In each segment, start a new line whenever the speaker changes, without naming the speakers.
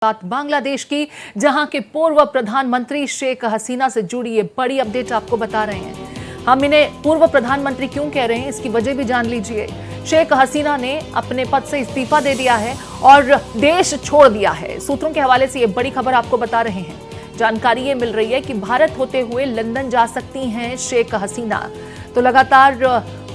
बात बांग्लादेश की, जहां के पूर्व प्रधानमंत्री शेख हसीना से जुड़ी ये बड़ी अपडेट आपको बता रहे हैं। हम इन्हें पूर्व प्रधानमंत्री क्यों कह रहे हैं, इसकी वजह भी जान लीजिए। शेख हसीना ने अपने पद से इस्तीफा दे दिया है और देश छोड़ दिया है। सूत्रों के हवाले से ये बड़ी खबर आपको बता रहे हैं। जानकारी ये मिल रही है कि भारत होते हुए लंदन जा सकती हैं शेख हसीना। तो लगातार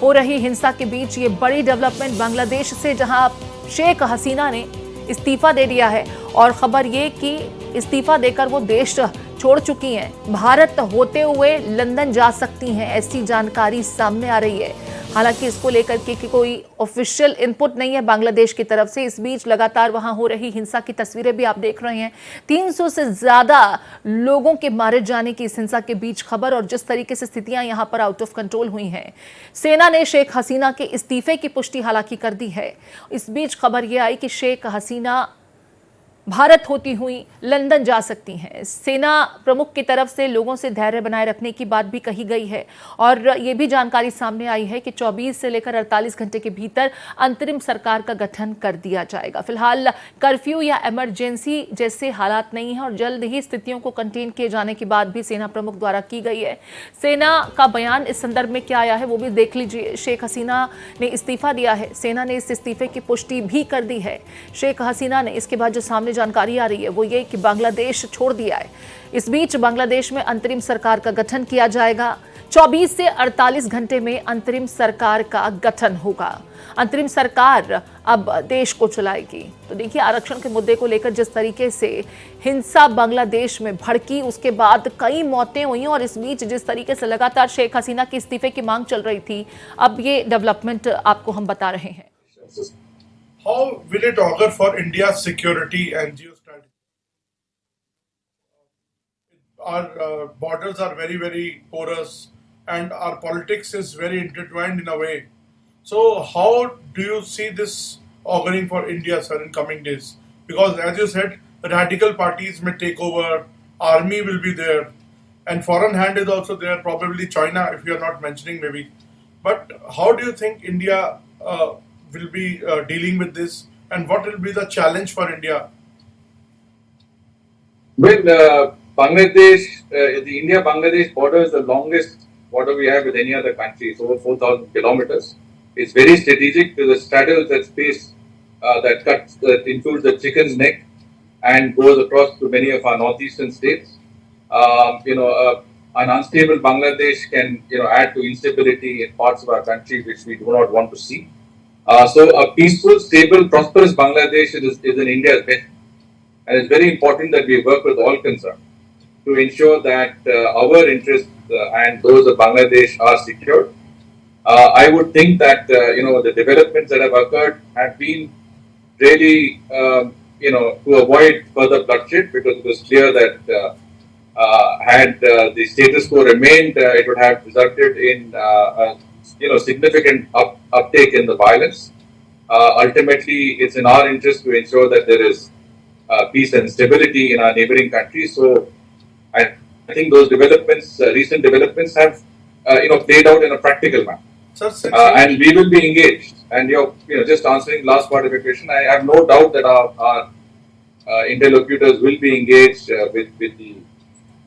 हो रही हिंसा के बीच ये बड़ी डेवलपमेंट बांग्लादेश से, जहां शेख हसीना ने इस्तीफा दे दिया है और खबर ये कि इस्तीफा देकर वो देश छोड़ चुकी हैं। भारत होते हुए लंदन जा सकती हैं, ऐसी जानकारी सामने आ रही है। हालांकि इसको लेकर के कोई ऑफिशियल इनपुट नहीं है बांग्लादेश की तरफ से। इस बीच लगातार वहां हो रही हिंसा की तस्वीरें भी आप देख रहे हैं। 300 से ज्यादा लोगों के मारे जाने की इस हिंसा के बीच खबर, और जिस तरीके से स्थितियां यहां पर आउट ऑफ कंट्रोल हुई हैं। सेना ने शेख हसीना के इस्तीफे की पुष्टि हालांकि कर दी है। इस बीच खबर यह आई कि शेख हसीना भारत होती हुई लंदन जा सकती हैं। सेना प्रमुख की तरफ से लोगों से धैर्य बनाए रखने की बात भी कही गई है और ये भी जानकारी सामने आई है कि 24 से लेकर 48 घंटे के भीतर अंतरिम सरकार का गठन कर दिया जाएगा। फिलहाल कर्फ्यू या इमरजेंसी जैसे हालात नहीं है और जल्द ही स्थितियों को कंटेन किए जाने की बात भी सेना प्रमुख द्वारा की गई है। सेना का बयान इस संदर्भ में क्या आया है वो भी देख लीजिए। शेख हसीना ने इस्तीफा दिया है, सेना ने इस इस्तीफे की पुष्टि भी कर दी है। शेख हसीना ने इसके बाद जो सामने जानकारी आ रही है वो ये कि बांग्लादेश छोड़ दिया है। इस बीच बांग्लादेश में अंतरिम सरकार का गठन किया जाएगा। 24 से 48 घंटे में अंतरिम सरकार का गठन होगा। अंतरिम सरकार अब देश को चलाएगी। तो देखिए, आरक्षण के मुद्दे को लेकर जिस तरीके से हिंसा बांग्लादेश में भड़की, उसके बाद कई मौतें हुई और इस बीच जिस तरीके से लगातार शेख हसीना के इस्तीफे की मांग चल रही थी, अब ये डेवलपमेंट आपको हम बता रहे हैं।
How will it augur for India's security and geostrategy? Our borders are very, very porous, and our politics is very intertwined in a way. So, how do you see this auguring for India, sir, in coming days? Because, as you said, radical parties may take over, army will be there, and foreign hand is also there, probably China, if you are not mentioning, maybe. But how do you think India will be dealing with this, and what will be the challenge for India?
Well, Bangladesh, the India-Bangladesh border is the longest border we have with any other country. It's over 4,000 kilometers. It's very strategic. There's a straddle that space that includes the chicken's neck and goes across to many of our northeastern states. An unstable Bangladesh can, add to instability in parts of our country which we do not want to see. So a peaceful, stable, prosperous Bangladesh is in India's best. And it's very important that we work with all concerned to ensure that our interests and those of Bangladesh are secured. I would think that, the developments that have occurred have been really, to avoid further bloodshed, because it was clear that had the status quo remained, it would have resulted in significant uptake in the violence. Ultimately, it's in our interest to ensure that there is peace and stability in our neighboring countries. So, I think those developments, recent developments, have played out in a practical manner.
Sir,
and we will be engaged. And just answering last part of your question, I have no doubt that our interlocutors will be engaged with the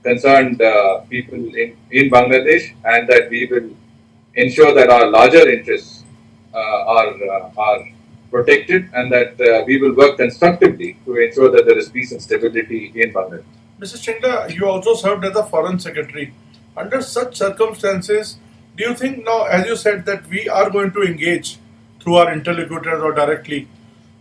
concerned people in Bangladesh, and that we will ensure that our larger interests are protected, and that we will work constructively to ensure that there is peace and stability in Bangladesh.
Mr. Chingla, you also served as a foreign secretary. Under such circumstances, do you think now, as you said, that we are going to engage through our interlocutors or directly?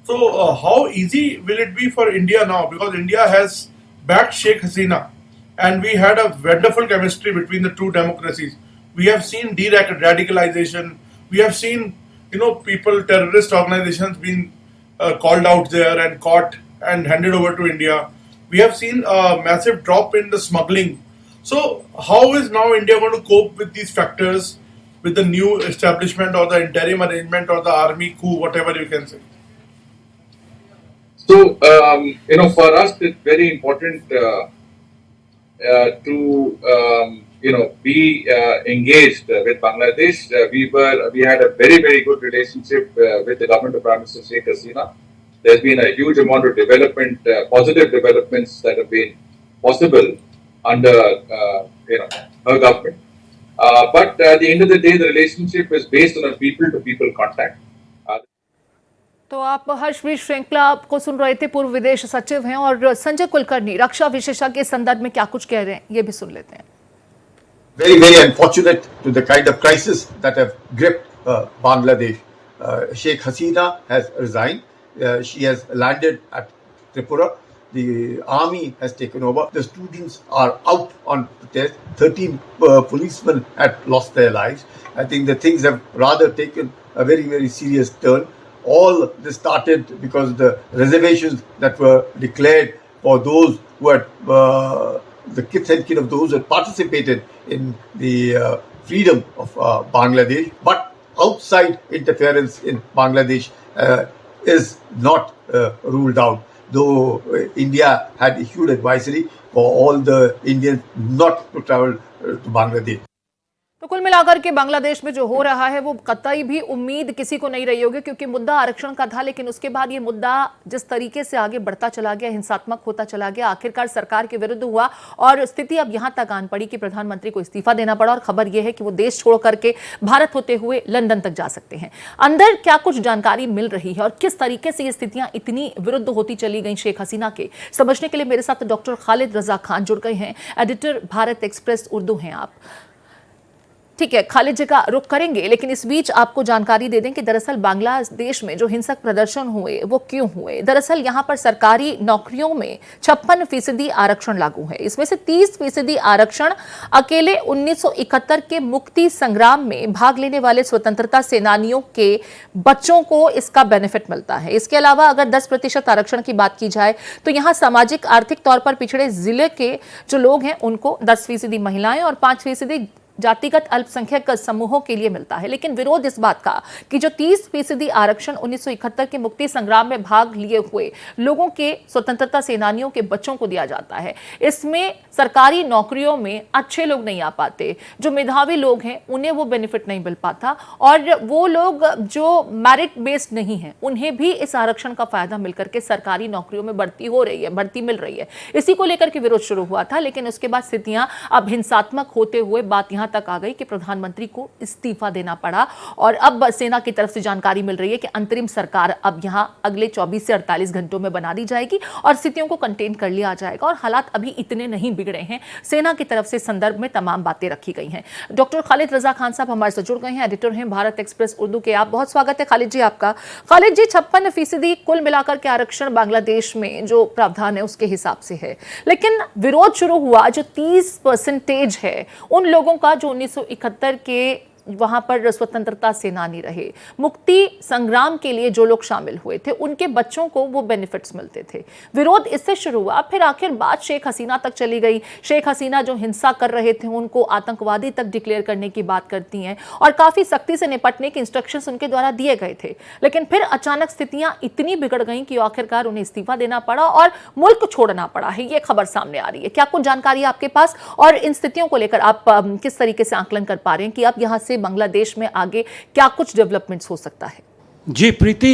So, how easy will it be for India now? Because India has backed Sheikh Hasina, and we had a wonderful chemistry between the two democracies. We have seen de-radicalization. We have seen, people, terrorist organizations being called out there and caught and handed over to India. We have seen a massive drop in the smuggling. So, how is now India going to cope with these factors, with the new establishment or the interim arrangement or the army coup, whatever you can say?
So, for us, it's very important to be engaged with Bangladesh. We had a very, very good relationship with the government of Prime Minister Sheikh Hasina. there's been a huge amount of development, positive developments that have been possible under her government. But at the end of the day, the relationship is based on a people-to-people contact.
तो आप हर्षवीर श्रृंखला को सुन रहे थे, पूर्व विदेश सचिव हैं, और संजय कुलकर्णी रक्षा विशेषज्ञ के संदर्भ में क्या कुछ कह रहे हैं ये भी सुन लेते हैं।
Very, very unfortunate to the kind of crisis that have gripped Bangladesh. Sheikh Hasina has resigned. She has landed at Tripura. The army has taken over. The students are out on protest. 13 policemen had lost their lives. I think the things have rather taken a very, very serious turn. All this started because the reservations that were declared for those who had the kith and kin of those who had participated in the freedom of Bangladesh, but outside interference in Bangladesh is not ruled out. Though India had issued advisory for all the Indians not to travel to Bangladesh.
तो कुल मिलाकर के बांग्लादेश में जो हो रहा है वो कतई भी उम्मीद किसी को नहीं रही होगी, क्योंकि मुद्दा आरक्षण का था, लेकिन उसके बाद ये मुद्दा जिस तरीके से आगे बढ़ता चला गया, हिंसात्मक होता चला गया, आखिरकार सरकार के विरुद्ध हुआ और स्थिति अब यहां तक आन पड़ी कि प्रधानमंत्री को इस्तीफा देना पड़ा। और खबर यह है कि वो देश छोड़ करके भारत होते हुए लंदन तक जा सकते हैं। अंदर क्या कुछ जानकारी मिल रही है और किस तरीके से ये स्थितियां इतनी विरुद्ध होती चली गई शेख हसीना के, समझने के लिए मेरे साथ डॉक्टर खालिद रजा खान जुड़ गए हैं। एडिटर भारत एक्सप्रेस उर्दू हैं आप। ठीक है, खालिद जी का रुख करेंगे, लेकिन इस बीच आपको जानकारी दे दें कि दरअसल बांग्लादेश में जो हिंसक प्रदर्शन हुए वो क्यों हुए। दरअसल यहां पर सरकारी नौकरियों में 56% आरक्षण लागू है। इसमें से 30% आरक्षण अकेले 1971 के मुक्ति संग्राम में भाग लेने वाले स्वतंत्रता सेनानियों के बच्चों को इसका बेनिफिट मिलता है। इसके अलावा अगर 10% आरक्षण की बात की जाए तो यहाँ सामाजिक आर्थिक तौर पर पिछड़े जिले के जो लोग हैं उनको 10% महिलाएं और 5% जातिगत अल्पसंख्यक समूहों के लिए मिलता है। लेकिन विरोध इस बात का कि जो 30% आरक्षण 1971 के मुक्ति संग्राम में भाग लिए हुए लोगों के स्वतंत्रता सेनानियों के बच्चों को दिया जाता है, इसमें सरकारी नौकरियों में अच्छे लोग नहीं आ पाते, जो मेधावी लोग हैं उन्हें वो बेनिफिट नहीं मिल पाता, और वो लोग जो मेरिट बेस्ड नहीं है उन्हें भी इस आरक्षण का फायदा मिलकर के सरकारी नौकरियों में भर्ती मिल रही है। इसी को लेकर के विरोध शुरू हुआ था, लेकिन उसके बाद स्थितियां अब हिंसात्मक होते हुए बात यहां तक आ गई कि प्रधानमंत्री को इस्तीफा देना पड़ा। और अब सेना की तरफ से जानकारी मिल रही है कि अंतरिम सरकार अब यहां अगले 24 से 48 घंटों में बना दी जाएगी और स्थितियों को कंटेन कर लिया जाएगा। और हालात अभी इतने नहीं बिगड़े हैं, सेना की तरफ से संदर्भ में तमाम बातें रखी गई हैं। डॉक्टर खालिद रजा खान साहब हमारे से जुड़ गए हैं, एडिटर हैं भारत एक्सप्रेस उर्दू के। आप बहुत स्वागत है खालिद जी आपका। खालिद जी, 56% कुल मिलाकर के आरक्षण बांग्लादेश में जो प्रावधान है उसके हिसाब से है, लेकिन विरोध शुरू हुआ जो 30% है उन लोगों का जो 1971 के वहां पर स्वतंत्रता सेनानी रहे, मुक्ति संग्राम के लिए जो लोग शामिल हुए थे, उनके बच्चों को वो बेनिफिट्स मिलते थे। विरोध इससे शुरू हुआ, फिर आखिर बात शेख हसीना तक चली गई। शेख हसीना जो हिंसा कर रहे थे उनको आतंकवादी तक डिक्लेयर करने की बात करती हैं और काफी सख्ती से निपटने के इंस्ट्रक्शंस उनके द्वारा दिए गए थे। लेकिन फिर अचानक स्थितियां इतनी बिगड़ गई कि आखिरकार उन्हें इस्तीफा देना पड़ा और मुल्क छोड़ना पड़ा है। ये खबर सामने आ रही है, क्या कुछ जानकारी आपके पास, और इन स्थितियों को लेकर आप किस तरीके से आकलन कर पा रहे हैं कि अब यहां से बांग्लादेश में आगे क्या कुछ डेवलपमेंट्स हो सकता है? जी
प्रीति,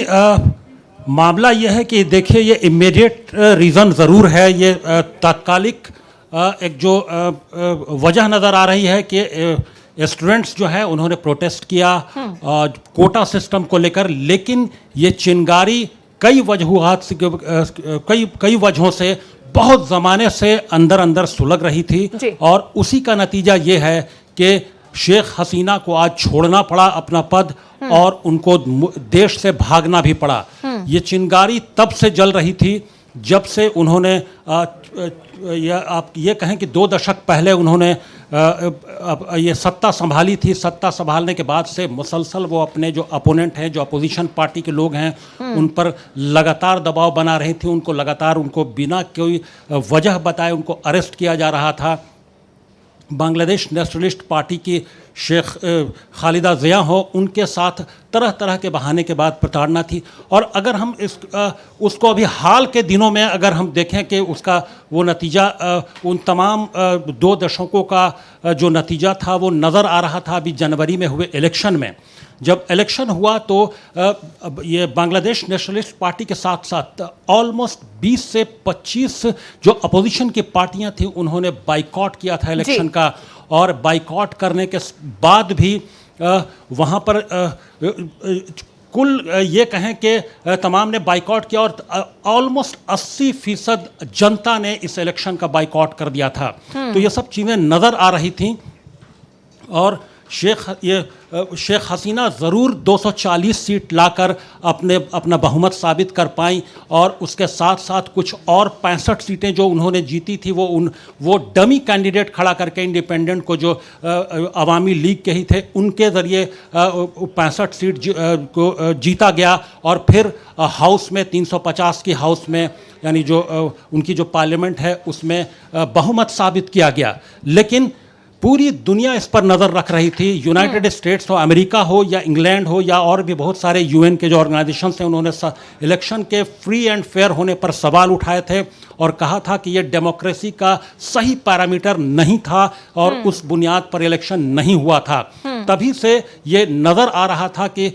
मामला यह है कि देखिए ये इमीडिएट रीज़न ज़रूर है, ये तात्कालिक एक जो वजह नज़र आ रही है कि स्टूडेंट्स जो है उन्होंने प्रोटेस्ट किया कोटा सिस्टम को लेकर, लेकिन ये चिंगारी कई वजहों से बहुत ज़माने से अंदर अंदर सुलग रही थी और उसी का नतीजा ये है कि शेख हसीना को आज छोड़ना पड़ा अपना पद और उनको देश से भागना भी पड़ा। ये चिंगारी तब से जल रही थी जब से उन्होंने आप ये कहें कि 2 दशक पहले उन्होंने ये सत्ता संभाली थी। सत्ता संभालने के बाद से मुसलसल वो अपने जो अपोनेंट हैं, जो अपोजिशन पार्टी के लोग हैं, उन पर लगातार दबाव बना रही थी। उनको लगातार उनको बिना कोई वजह बताए उनको अरेस्ट किया जा रहा था। बांग्लादेश नेशनलिस्ट पार्टी की शेख खालिदा ज़िया हो, उनके साथ तरह तरह के बहाने के बाद प्रताड़ना थी। और अगर हम उसको अभी हाल के दिनों में अगर हम देखें कि उसका वो नतीजा उन तमाम 2 दशकों का जो नतीजा था वो नज़र आ रहा था अभी जनवरी में हुए इलेक्शन में, जब इलेक्शन हुआ तो ये बांग्लादेश नेशनलिस्ट पार्टी के साथ साथ ऑलमोस्ट 20 से 25 जो अपोजिशन की पार्टियां थी उन्होंने बाइकॉट किया था इलेक्शन का, और बाइकॉट करने के बाद भी वहाँ पर कुल ये कहें कि तमाम ने बाइकॉट किया और ऑलमोस्ट 80% जनता ने इस इलेक्शन का बाइकॉट कर दिया था। तो ये सब चीज़ें नज़र आ रही थीं और शेख हसीना ज़रूर 240 सीट लाकर अपना बहुमत साबित कर पाई, और उसके साथ साथ कुछ और 65 सीटें जो उन्होंने जीती थी वो डमी कैंडिडेट खड़ा करके इंडिपेंडेंट को जो अवामी लीग के ही थे उनके ज़रिए 65 सीट को जीता गया, और फिर हाउस में 350 की हाउस में यानी जो उनकी जो पार्लियामेंट है उसमें बहुमत साबित किया गया। लेकिन पूरी दुनिया इस पर नज़र रख रही थी, यूनाइटेड स्टेट्स हो, अमेरिका हो या इंग्लैंड हो या और भी बहुत सारे यूएन के जो ऑर्गेनाइजेशंस हैं, उन्होंने इलेक्शन के फ्री एंड फेयर होने पर सवाल उठाए थे और कहा था कि ये डेमोक्रेसी का सही पैरामीटर नहीं था और उस बुनियाद पर इलेक्शन नहीं हुआ था। तभी से ये नज़र आ रहा था कि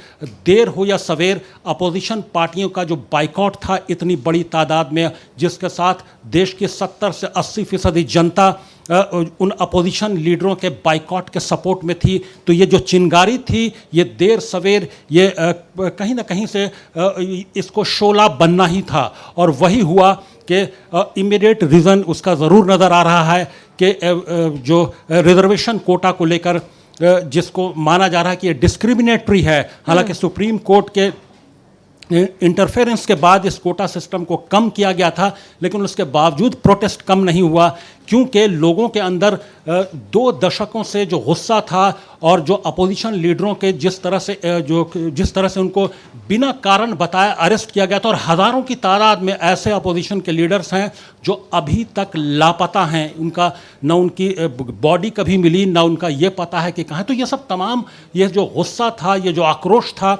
देर हो या सवेर अपोजिशन पार्टियों का जो बाइकॉट था इतनी बड़ी तादाद में, जिसके साथ देश की 70 से 80% जनता उन अपोजिशन लीडरों के बाइकॉट के सपोर्ट में थी, तो ये जो चिंगारी थी ये देर सवेर ये कहीं ना कहीं से इसको शोला बनना ही था, और वही हुआ कि इमीडिएट रीज़न उसका ज़रूर नज़र आ रहा है कि जो रिजर्वेशन कोटा को लेकर जिसको माना जा रहा है कि ये डिस्क्रिमिनेटरी है, हालांकि सुप्रीम कोर्ट के इंटरफेरेंस के बाद इस कोटा सिस्टम को कम किया गया था, लेकिन उसके बावजूद प्रोटेस्ट कम नहीं हुआ, क्योंकि लोगों के अंदर 2 दशकों से जो गुस्सा था और जो अपोजिशन लीडरों के जिस तरह से उनको बिना कारण बताए अरेस्ट किया गया था, और हज़ारों की तादाद में ऐसे अपोजिशन के लीडर्स हैं जो अभी तक लापता हैं, उनका न उनकी बॉडी कभी मिली न उनका ये पता है कि कहाँ। तो ये सब तमाम ये जो गुस्सा था, ये जो आक्रोश था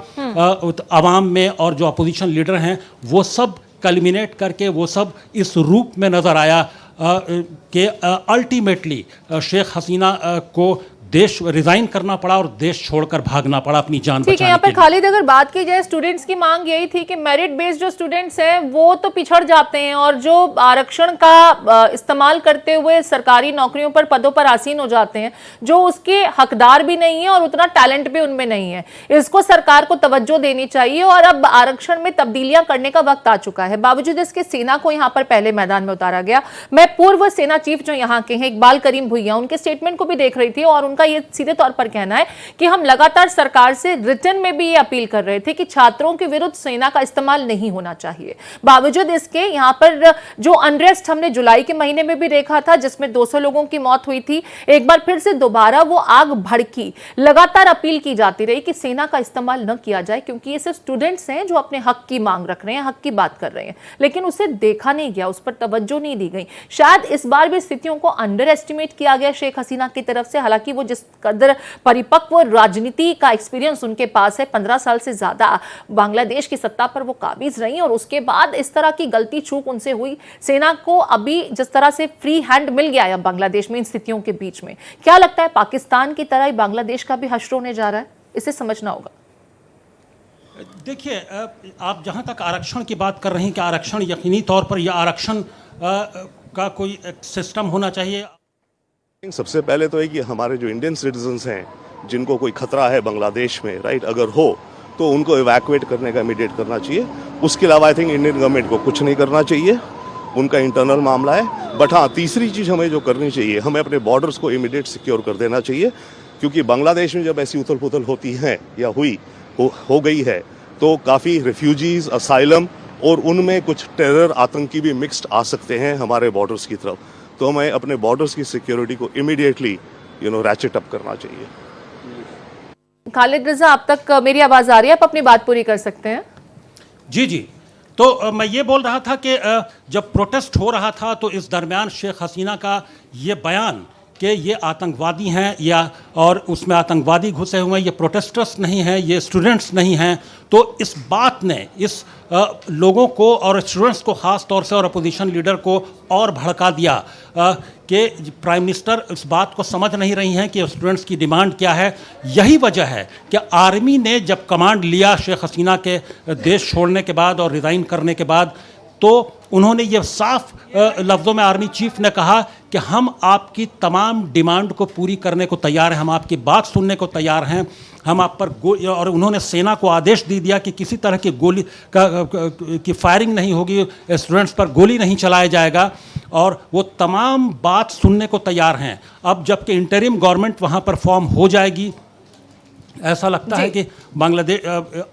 आवाम में और जो अपोजिशन लीडर हैं, वो सब कल्मिनेट करके वो सब इस रूप में नज़र आया कि अल्टीमेटली शेख हसीना को देश रिजाइन करना पड़ा और देश छोड़कर भागना पड़ा अपनी जान बचाने के लिए।
यहाँ पर खालिद अगर बात की जाए, स्टूडेंट्स की मांग यही थी कि मेरिट बेस्ड जो स्टूडेंट्स हैं वो तो पिछड़ जाते हैं और जो आरक्षण का इस्तेमाल करते हुए सरकारी नौकरियों पर पदों पर आसीन हो जाते हैं, जो उसके हकदार भी नहीं है और उतना टैलेंट भी उनमें नहीं है। इसको सरकार को तवज्जो देनी चाहिए और अब आरक्षण में तब्दीलियां करने का वक्त आ चुका है। बावजूद इसके सेना को यहाँ पर पहले मैदान में उतारा गया। मैं पूर्व सेना चीफ जो यहाँ के हैं इकबाल करीम भुइयां, उनके स्टेटमेंट को भी देख रही थी और का ये सीधे तौर पर कहना है कि हम लगातार सरकार से रिटर्न में भी ये अपील कर रहे थे कि छात्रों के विरुद्ध सेना का इस्तेमाल नहीं होना चाहिए। बावजूद इसके यहाँ पर जो अनरेस्ट हमने जुलाई के महीने में भी देखा था जिसमें 200 लोगों की मौत हुई थी, एक बार फिर से दोबारा वो आग भड़की। लगातार अपील की जाती रही कि सेना का इस्तेमाल न किया जाए, क्योंकि ये सिर्फ स्टूडेंट्स हैं जो अपने हक की मांग रख रहे हैं, हक की बात कर रहे हैं, लेकिन उसे देखा नहीं गया, उस पर तवज्जो नहीं दी गई। शायद इस बार भी स्थितियों को अंडर एस्टिमेट किया गया शेख हसीना की तरफ से। हालांकि वो जिस कदर परिपक्व राजनीति का एक्सपीरियंस उनके पास है, 15 साल से ज्यादा बांग्लादेश की सत्ता पर वो काबिज रही, और उसके बाद इस तरह की गलती चूक उनसे हुई। सेना को अभी जिस तरह से फ्री हैंड मिल गया है बांग्लादेश में इन स्थितियों के बीच में, क्या लगता है पाकिस्तान की तरह ही बांग्लादेश का भी हश्र होने जा रहा है? इसे समझना होगा।
देखिए, आप जहां तक आरक्षण की बात कर रहे हैं कि आरक्षण यकीनी तौर पर यह आरक्षण का कोई सिस्टम होना चाहिए।
सबसे पहले तो है कि हमारे जो इंडियन सिटीजन्स हैं जिनको कोई खतरा है बांग्लादेश में, राइट, अगर हो तो उनको इवैक्यूएट करने का इमीडिएट करना चाहिए। उसके अलावा आई थिंक इंडियन गवर्नमेंट को कुछ नहीं करना चाहिए, उनका इंटरनल मामला है। बट हाँ, तीसरी चीज़ हमें जो करनी चाहिए, हमें अपने बॉर्डर्स को इमीडिएट सिक्योर कर देना चाहिए, क्योंकि बांग्लादेश में जब ऐसी उथल पुथल होती है या हो गई है तो काफ़ी रिफ्यूजीज, असाइलम और उनमें कुछ टेरर आतंकी भी मिक्स्ड आ सकते हैं हमारे बॉर्डर्स की तरफ। तो हमें अपने बॉर्डर्स की सिक्योरिटी को इमीडिएटली रैचेट अप करना चाहिए।
खालिद रजा, आप तक मेरी आवाज आ रही है? आप अपनी बात पूरी कर सकते हैं।
जी। तो मैं ये बोल रहा था कि जब प्रोटेस्ट हो रहा था तो इस दरमियान शेख हसीना का ये बयान कि ये आतंकवादी हैं या और उसमें आतंकवादी घुसे हुए हैं, ये प्रोटेस्टर्स नहीं हैं, ये स्टूडेंट्स नहीं हैं, तो इस बात ने इस लोगों को और स्टूडेंट्स को ख़ास तौर से और अपोजिशन लीडर को और भड़का दिया कि प्राइम मिनिस्टर इस बात को समझ नहीं रही हैं कि स्टूडेंट्स की डिमांड क्या है। यही वजह है कि आर्मी ने जब कमांड लिया शेख हसीना के देश छोड़ने के बाद और रिज़ाइन करने के बाद, तो उन्होंने ये साफ लफ्ज़ों में आर्मी चीफ ने कहा कि हम आपकी तमाम डिमांड को पूरी करने को तैयार हैं, हम आपकी बात सुनने को तैयार हैं, हम आप पर और उन्होंने सेना को आदेश दे दिया कि किसी तरह की गोली की फायरिंग नहीं होगी, स्टूडेंट्स पर गोली नहीं चलाया जाएगा, और वो तमाम बात सुनने को तैयार हैं। अब जबकि इंटरिम गवर्नमेंट वहाँ पर फॉर्म हो जाएगी, ऐसा लगता है कि बांग्लादेश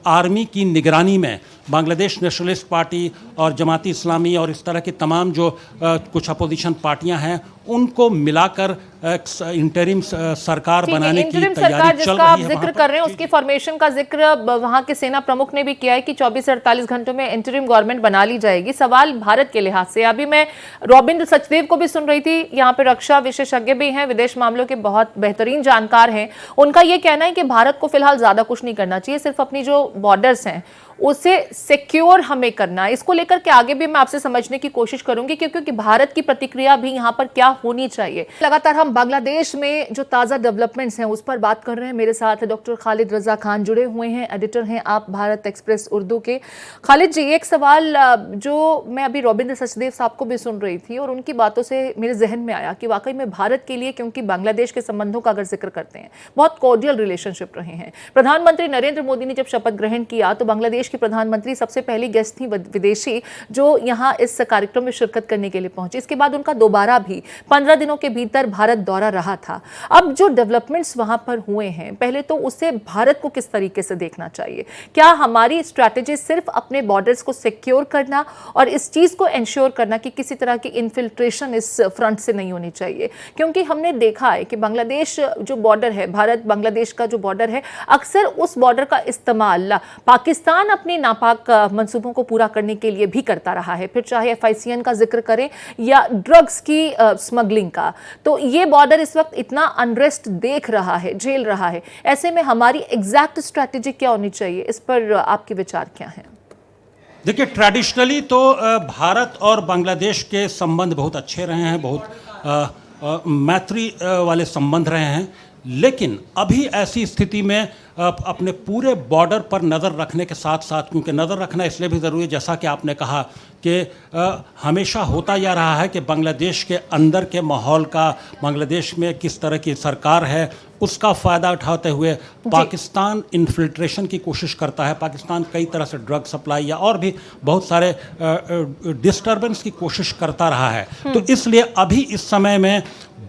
आर्मी की निगरानी में बांग्लादेश नेशनलिस्ट पार्टी और जमाती इस्लामी और इस तरह की तमाम जो कुछ अपोजिशन पार्टियां हैं उनको मिलाकर इंटरिम सरकार बनाने की तैयारी चल रही है।
आप जिक्र कर रहे हैं उसकी फॉर्मेशन का जिक्र वहां के सेना प्रमुख ने भी किया है कि 24 से 48 घंटों में इंटरिम गवर्नमेंट बना ली जाएगी। सवाल भारत के लिहाज से, अभी मैं रॉबिंद्र सचदेव को भी सुन रही थी, यहाँ पे रक्षा विशेषज्ञ भी हैं, विदेश मामलों के बहुत बेहतरीन जानकार हैं। उनका यह कहना है कि भारत को फिलहाल ज्यादा कुछ नहीं करना चाहिए, सिर्फ अपनी जो बॉर्डर्स हैं उसे सिक्योर हमें करना है। इसको लेकर के आगे भी मैं आपसे समझने की कोशिश करूंगी क्योंकि भारत की प्रतिक्रिया भी यहाँ पर क्या होनी चाहिए। लगातार हम बांग्लादेश में जो ताज़ा डेवलपमेंट्स हैं उस पर बात कर रहे हैं। मेरे साथ डॉक्टर खालिद रजा खान जुड़े हुए हैं, एडिटर हैं आप भारत एक्सप्रेस उर्दू के। खालिद जी, एक सवाल जो मैं अभी रॉबिंद्र सचदेव साहब को भी सुन रही थी और उनकी बातों से मेरे जहन में आया कि वाकई में भारत के लिए, क्योंकि बांग्लादेश के संबंधों का अगर जिक्र करते हैं, बहुत कॉर्डियल रिलेशनशिप रहे हैं। प्रधानमंत्री नरेंद्र मोदी ने जब शपथ ग्रहण किया तो बांग्लादेश की प्रधानमंत्री सबसे पहली गेस्ट थी विदेशी जो यहां इस कार्यक्रम में शिरकत करने के लिए पहुंची। इसके बाद उनका दोबारा भी 15 दिनों के भीतर भारत दौरा रहा था। अब जो डेवलपमेंट्स वहां पर हुए हैं, पहले तो उसे भारत को किस तरीके से देखना चाहिए? क्या हमारी स्ट्रैटेजी सिर्फ अपने बॉर्डर्स को सिक्योर करना और इस चीज को इंश्योर करना कि किसी तरह की इन्फिल्ट्रेशन इस फ्रंट से नहीं होनी चाहिए? क्योंकि हमने देखा है कि बांग्लादेश जो बॉर्डर है, भारत बांग्लादेश का जो बॉर्डर है, अक्सर उस बॉर्डर का इस्तेमाल पाकिस्तान अपने नापाक मंसूबों को पूरा करने के लिए भी करता रहा है, फिर चाहे FICN का जिक्र करें या ड्रग्स की स्मगलिंग का। तो ये बॉर्डर इस वक्त इतना अनरेस्ट देख रहा है, झेल रहा है। ऐसे में हमारी एग्जैक्ट स्ट्रैटेजी क्या होनी चाहिए? इस पर आपके विचार क्या हैं?
देखिए, ट्रेडिशनली तो भारत और बांग्लादेश के संबंध बहुत अच्छे रहे हैं, बहुत मैत्री वाले संबंध रहे हैं, लेकिन अभी ऐसी स्थिति में अपने पूरे बॉर्डर पर नज़र रखने के साथ साथ, क्योंकि नज़र रखना इसलिए भी ज़रूरी है, जैसा कि आपने कहा कि हमेशा होता जा रहा है कि बांग्लादेश के अंदर के माहौल का, बांग्लादेश में किस तरह की सरकार है उसका फ़ायदा उठाते हुए पाकिस्तान इन्फिल्ट्रेशन की कोशिश करता है। पाकिस्तान कई तरह से ड्रग सप्लाई या और भी बहुत सारे डिस्टर्बेंस की कोशिश करता रहा है। तो इसलिए अभी इस समय में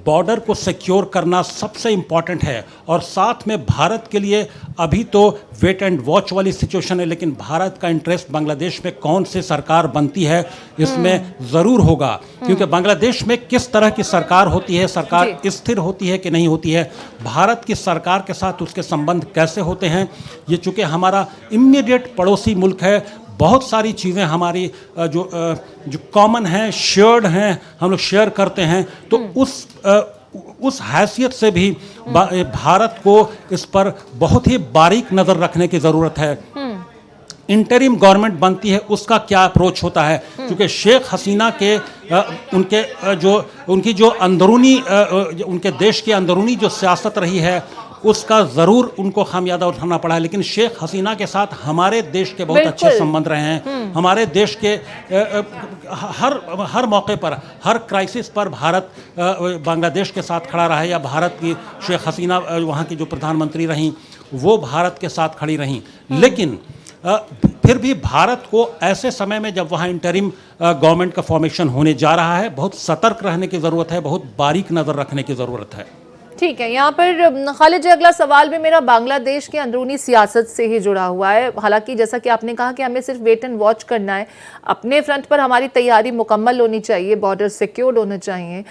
बॉर्डर को सिक्योर करना सबसे इम्पॉर्टेंट है, और साथ में भारत के लिए अभी तो वेट एंड वॉच वाली सिचुएशन है, लेकिन भारत का इंटरेस्ट बांग्लादेश में कौन सी सरकार बनती है इसमें ज़रूर होगा, क्योंकि बांग्लादेश में किस तरह की सरकार होती है, सरकार स्थिर होती है कि नहीं होती है, भारत की सरकार के साथ उसके संबंध कैसे होते हैं। ये चूँकि हमारा इमीडिएट पड़ोसी मुल्क है, बहुत सारी चीज़ें हमारी जो कॉमन हैं, शेयर्ड हैं, हम लोग शेयर करते हैं, तो उस हैसियत से भी भारत को इस पर बहुत ही बारीक नज़र रखने की ज़रूरत है। इंटरिम गवर्नमेंट बनती है, उसका क्या अप्रोच होता है, क्योंकि शेख हसीना के उनकी जो अंदरूनी उनके देश की अंदरूनी जो सियासत रही है उसका ज़रूर उनको खामियाजा उठाना पड़ा है, लेकिन शेख हसीना के साथ हमारे देश के बहुत अच्छे संबंध रहे हैं। हमारे देश के हर मौके पर, हर क्राइसिस पर भारत बांग्लादेश के साथ खड़ा रहा है, या भारत की शेख हसीना वहाँ की जो प्रधानमंत्री रहीं वो भारत के साथ खड़ी रहीं। लेकिन फिर भी भारत को ऐसे समय में जब वहाँ इंटरिम गवर्नमेंट का फॉर्मेशन होने जा रहा है, बहुत सतर्क रहने की ज़रूरत है, बहुत बारीक नज़र रखने की ज़रूरत है।
ठीक है, यहाँ पर खालिद जी अगला सवाल भी मेरा बांग्लादेश के अंदरूनी सियासत से ही जुड़ा हुआ है। हालांकि जैसा कि आपने कहा कि हमें सिर्फ वेट एंड वॉच करना है, अपने फ्रंट पर हमारी तैयारी मुकम्मल होनी चाहिए, बॉर्डर सिक्योर्ड होने चाहिए,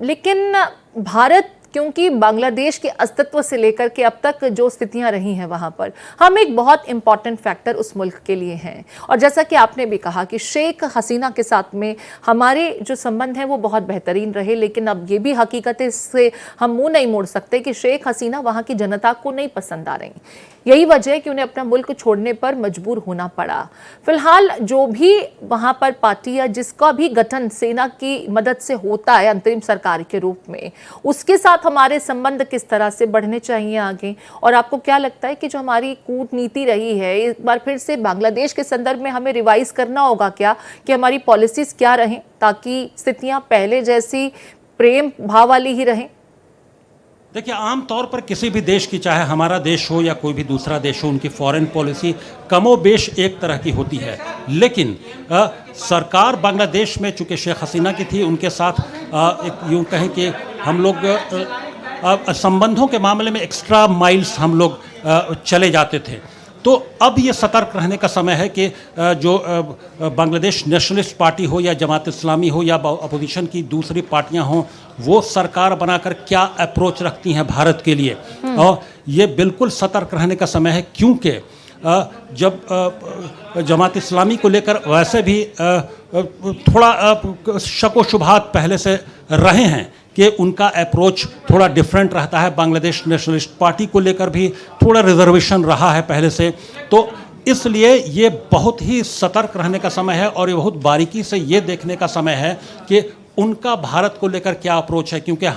लेकिन भारत क्योंकि बांग्लादेश के अस्तित्व से लेकर के अब तक जो स्थितियां रही हैं वहां पर हम एक बहुत इंपॉर्टेंट फैक्टर उस मुल्क के लिए हैं। और जैसा कि आपने भी कहा कि शेख हसीना के साथ में हमारे जो संबंध हैं वो बहुत बेहतरीन रहे, लेकिन अब ये भी हकीकत है, इससे हम मुंह नहीं मोड़ सकते कि शेख हसीना वहां की जनता को नहीं पसंद आ रही। यही वजह है कि उन्हें अपना मुल्क छोड़ने पर मजबूर होना पड़ा। फिलहाल जो भी वहां पर पार्टी या जिसका भी गठन सेना की मदद से होता है अंतरिम सरकार के रूप में, उसके साथ हमारे संबंध किस तरह से बढ़ने चाहिए आगे। और आपको क्या लगता है कि जो हमारी कूटनीति रही है, एक बार फिर से बांग्लादेश के संदर्भ में हमें रिवाइज करना होगा क्या, कि हमारी पॉलिसीज क्या रहें ताकि स्थितियां पहले जैसी प्रेम भाव वाली ही रहें?
देखिए, आमतौर पर किसी भी देश की, चाहे हमारा देश हो या कोई भी दूसरा देश हो, उनकी फॉरेन पॉलिसी कमोबेश एक तरह की होती है। लेकिन सरकार बांग्लादेश में चूँकि शेख हसीना की थी, उनके साथ एक यूँ कहें कि हम लोग संबंधों के मामले में एक्स्ट्रा माइल्स हम लोग चले जाते थे। तो अब ये सतर्क रहने का समय है कि जो बांग्लादेश नेशनलिस्ट पार्टी हो या जमात इस्लामी हो या अपोजिशन की दूसरी पार्टियां हों, वो सरकार बनाकर क्या अप्रोच रखती हैं भारत के लिए। और ये बिल्कुल सतर्क रहने का समय है, क्योंकि जब जमात इस्लामी को लेकर वैसे भी थोड़ा शक व शुबहात पहले से रहे हैं कि उनका अप्रोच थोड़ा डिफरेंट रहता है। बांग्लादेश नेशनलिस्ट पार्टी को लेकर भी थोड़ा रिजर्वेशन रहा है पहले से। तो इसलिए ये बहुत ही सतर्क रहने का समय है और ये बहुत बारीकी से ये देखने का समय है कि उनका भारत को लेकर क्या अप्रोच है, क्योंकि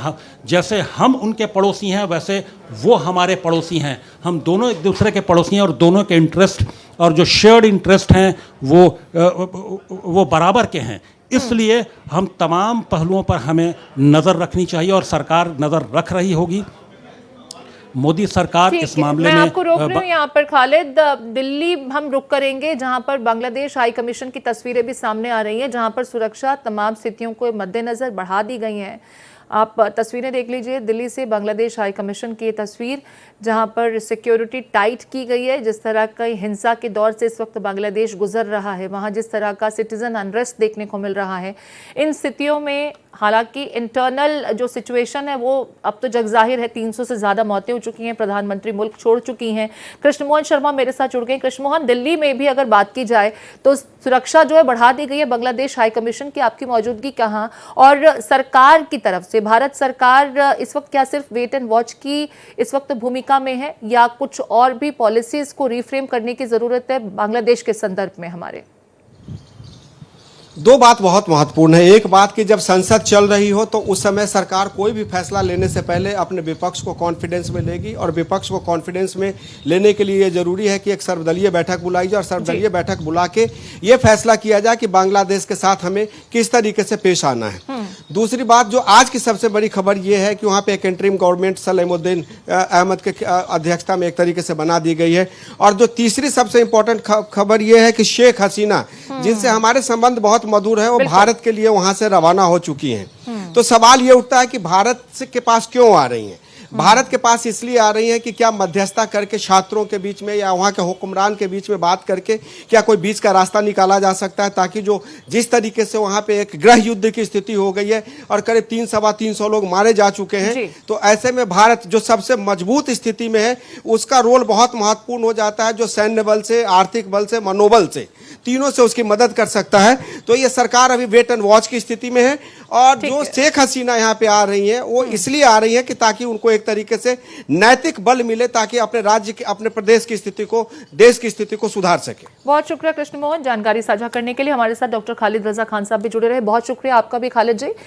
जैसे हम उनके पड़ोसी हैं वैसे वो हमारे पड़ोसी हैं। हम दोनों एक दूसरे के पड़ोसी हैं और दोनों के इंटरेस्ट और जो शेयर्ड इंटरेस्ट हैं वो बराबर के हैं। इसलिए हम तमाम पहलुओं पर हमें नज़र रखनी चाहिए और सरकार नज़र रख रही होगी। मोदी सरकार इस मामले में,
मैं आपको रोक रही हूँ यहाँ पर खालिद। दिल्ली हम रुक करेंगे, जहाँ पर बांग्लादेश हाई कमीशन की तस्वीरें भी सामने आ रही हैं, जहाँ पर सुरक्षा तमाम स्थितियों को मद्देनजर बढ़ा दी गई हैं। आप तस्वीरें देख लीजिए, दिल्ली से बांग्लादेश हाई कमीशन की तस्वीर, जहां पर सिक्योरिटी टाइट की गई है। जिस तरह का हिंसा के दौर से इस वक्त बांग्लादेश गुजर रहा है, वहां जिस तरह का सिटीजन अनरेस्ट देखने को मिल रहा है, इन स्थितियों में हालांकि इंटरनल जो सिचुएशन है वो अब तो जग जाहिर है, 300 से ज़्यादा मौतें हो चुकी हैं, प्रधानमंत्री मुल्क छोड़ चुकी हैं। कृष्णमोहन शर्मा मेरे साथ जुड़ गए। कृष्णमोहन, दिल्ली में भी अगर बात की जाए तो सुरक्षा जो है बढ़ा दी गई है बांग्लादेश हाई कमीशन की, आपकी मौजूदगी कहाँ, और सरकार की तरफ से भारत सरकार इस वक्त क्या सिर्फ वेट एंड वॉच की इस वक्त भूमिका में है, या कुछ और भी पॉलिसीज को रिफ्रेम करने की ज़रूरत है बांग्लादेश के संदर्भ में? हमारे
दो बात बहुत महत्वपूर्ण है। एक बात कि जब संसद चल रही हो तो उस समय सरकार कोई भी फैसला लेने से पहले अपने विपक्ष को कॉन्फिडेंस में लेगी, और विपक्ष को कॉन्फिडेंस में लेने के लिए ये जरूरी है कि एक सर्वदलीय बैठक बुलाई जाए और सर्वदलीय बैठक बुला के ये फैसला किया जाए कि बांग्लादेश के साथ हमें किस तरीके से पेश आना है। दूसरी बात, जो आज की सबसे बड़ी खबर ये है कि वहाँ पे एक इंटरिम गवर्नमेंट सलीमुद्दीन अहमद के अध्यक्षता में एक तरीके से बना दी गई है। और जो तीसरी सबसे इंपॉर्टेंट खबर ये है कि शेख हसीना, जिनसे हमारे संबंध बहुत मधुर है, वो भारत के लिए वहां से रवाना हो चुकी हैं। तो सवाल ये उठता है कि भारत के पास क्यों आ रही हैं? भारत के पास इसलिए आ रही हैं कि क्या मध्यस्थता करके छात्रों के बीच में या वहाँ के हुक्मरान के बीच में बात करके क्या कोई बीच का रास्ता निकाला जा सकता है, ताकि जो जिस तरीके से वहाँ पे एक गृह युद्ध की स्थिति हो गई है और करीब 300-325 लोग मारे जा चुके हैं, तो ऐसे में भारत जो सबसे मजबूत स्थिति में है, उसका रोल बहुत महत्वपूर्ण हो जाता है, जो सैन्य बल से, आर्थिक बल से, मनोबल से, तीनों से उसकी मदद कर सकता है। तो ये सरकार अभी वेट एंड वॉच की स्थिति में है। और जो शेख हसीना यहाँ पे आ रही हैं वो इसलिए आ रही हैं कि ताकि उनको एक तरीके से नैतिक बल मिले, ताकि अपने राज्य की, अपने प्रदेश की स्थिति को, देश की स्थिति को सुधार सके।
बहुत शुक्रिया कृष्णमोहन, जानकारी साझा करने के लिए। हमारे साथ डॉक्टर खालिद रजा खान साहब भी जुड़े रहे। बहुत शुक्रिया आपका भी खालिद जी।